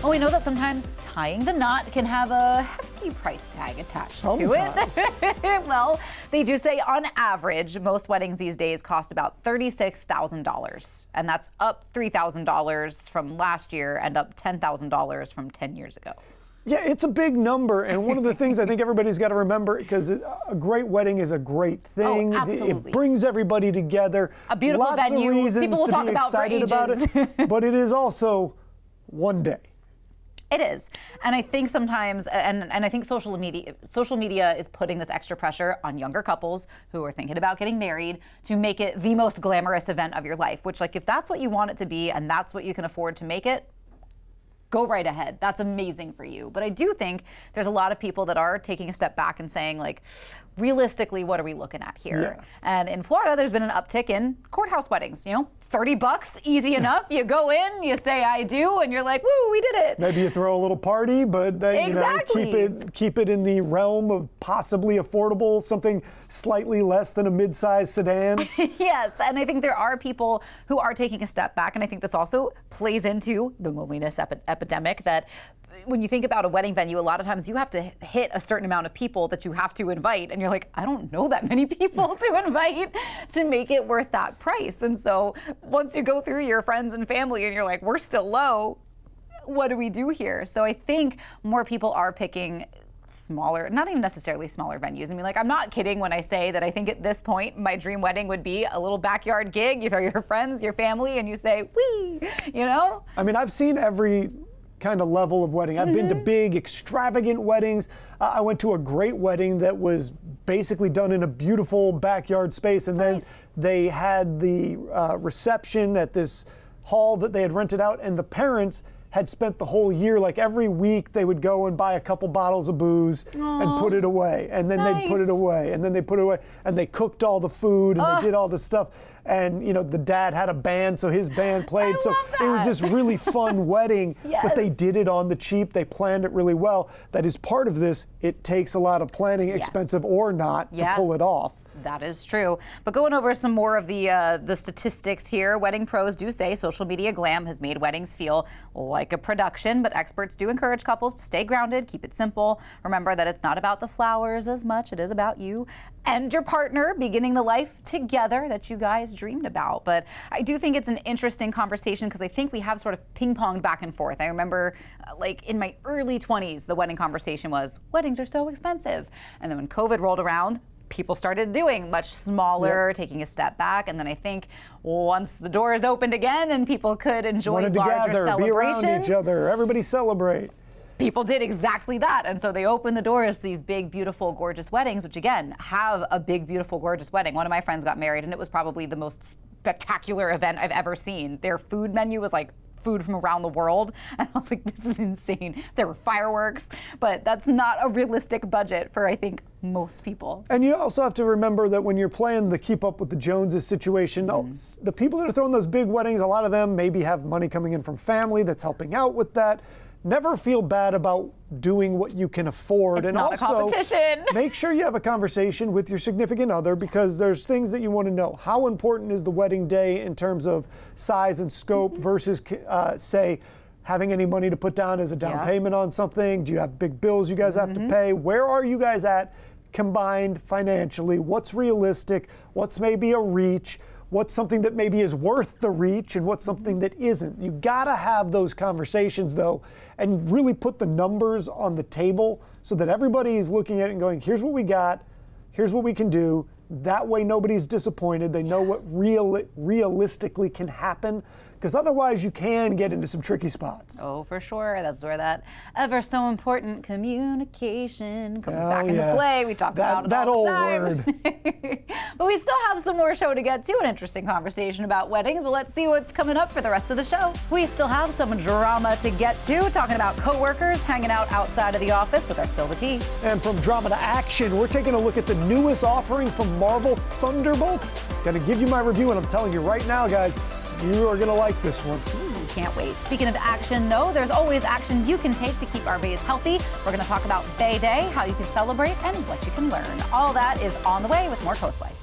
Well, we know that sometimes tying the knot can have a hefty price tag attached Sometimes. to it. Well, they do say on average, most weddings these days cost about $36,000. And that's up $3,000 from last year and up $10,000 from 10 years ago. Yeah, it's a big number, and one of the things I think everybody's got to remember, because a great wedding is a great thing. Oh, absolutely. It brings everybody together. A beautiful Lots venue. of reasons People will to talk be about for excited about it, but it is also one day. It is. And I think sometimes, and I think social media is putting this extra pressure on younger couples who are thinking about getting married to make it the most glamorous event of your life, which, like, if that's what you want it to be and that's what you can afford to make it, go right ahead. That's amazing for you. But I do think there's a lot of people that are taking a step back and saying, like, realistically, what are we looking at here? Yeah. And in Florida, there's been an uptick in courthouse weddings. You know, $30, easy enough. You go in, you say I do, and you're like, woo, we did it. Maybe you throw a little party, but Exactly. keep it in the realm of possibly affordable, something slightly less than a mid-sized sedan. Yes, and I think there are people who are taking a step back, and I think this also plays into the loneliness epidemic, that when you think about a wedding venue, a lot of times you have to hit a certain amount of people that you have to invite, and you're like, I don't know that many people to invite to make it worth that price. And so once you go through your friends and family and you're like, we're still low, what do we do here? So I think more people are picking smaller, not even necessarily smaller venues. I mean, like, I'm not kidding when I say that I think at this point, my dream wedding would be a little backyard gig. You throw your friends, your family, and you say, wee, you know? I mean, I've seen every kind of level of wedding. I've been to big, extravagant weddings. I went to a great wedding that was basically done in a beautiful backyard space, and then they had the reception at this hall that they had rented out, and the parents had spent the whole year, like every week they would go and buy a couple bottles of booze and put it away, and then they'd put it away, and then they put it away, and they cooked all the food, and they did all the stuff. And, you know, the dad had a band, so his band played. So it was this really fun wedding, but they did it on the cheap. They planned it really well. That is part of this. It takes a lot of planning, expensive or not, to pull it off. That is true. But going over some more of the statistics here, wedding pros do say social media glam has made weddings feel like a production, but experts do encourage couples to stay grounded, keep it simple. Remember that it's not about the flowers as much. It is about you and your partner beginning the life together that you guys dreamed about. But I do think it's an interesting conversation because I think we have sort of ping-ponged back and forth. I remember like in my early 20s, the wedding conversation was, weddings are so expensive. And then when COVID rolled around, people started doing much smaller, taking a step back. And then I think once the doors opened again and people could enjoy larger celebrations, be around each other, everybody celebrate. People did exactly that. And so they opened the doors to these big, beautiful, gorgeous weddings, which again, have a big, beautiful, gorgeous wedding. One of my friends got married and it was probably the most spectacular event I've ever seen. Their food menu was like food from around the world. And I was like, this is insane. There were fireworks, but that's not a realistic budget for, I think, most people. And you also have to remember that when you're playing the keep up with the Joneses situation, the people that are throwing those big weddings, a lot of them maybe have money coming in from family that's helping out with that. Never feel bad about doing what you can afford. It's and not also, a competition. Make sure you have a conversation with your significant other, because there's things that you want to know. How important is the wedding day in terms of size and scope versus, say, having any money to put down as a down payment on something? Do you have big bills you guys have to pay? Where are you guys at combined financially? What's realistic? What's maybe a reach? What's something that maybe is worth the reach and what's something that isn't? You gotta have those conversations though, and really put the numbers on the table so that everybody is looking at it and going, here's what we got, here's what we can do. That way nobody's disappointed. They know what realistically can happen, because otherwise you can get into some tricky spots. Oh, for sure. That's where that ever so important communication comes back into play. We talk about it all the time. Word. But we still have some more show to get to, an interesting conversation about weddings, but let's see what's coming up for the rest of the show. We still have some drama to get to, talking about coworkers hanging out outside of the office with our Spill the Tea. And from drama to action, we're taking a look at the newest offering from Marvel, Thunderbolts. Gonna give you my review, and I'm telling you right now, guys, you are gonna like this one. Can't wait. Speaking of action, though, there's always action you can take to keep our bays healthy. We're gonna talk about Bay Day, how you can celebrate, and what you can learn. All that is on the way with more Coast Life.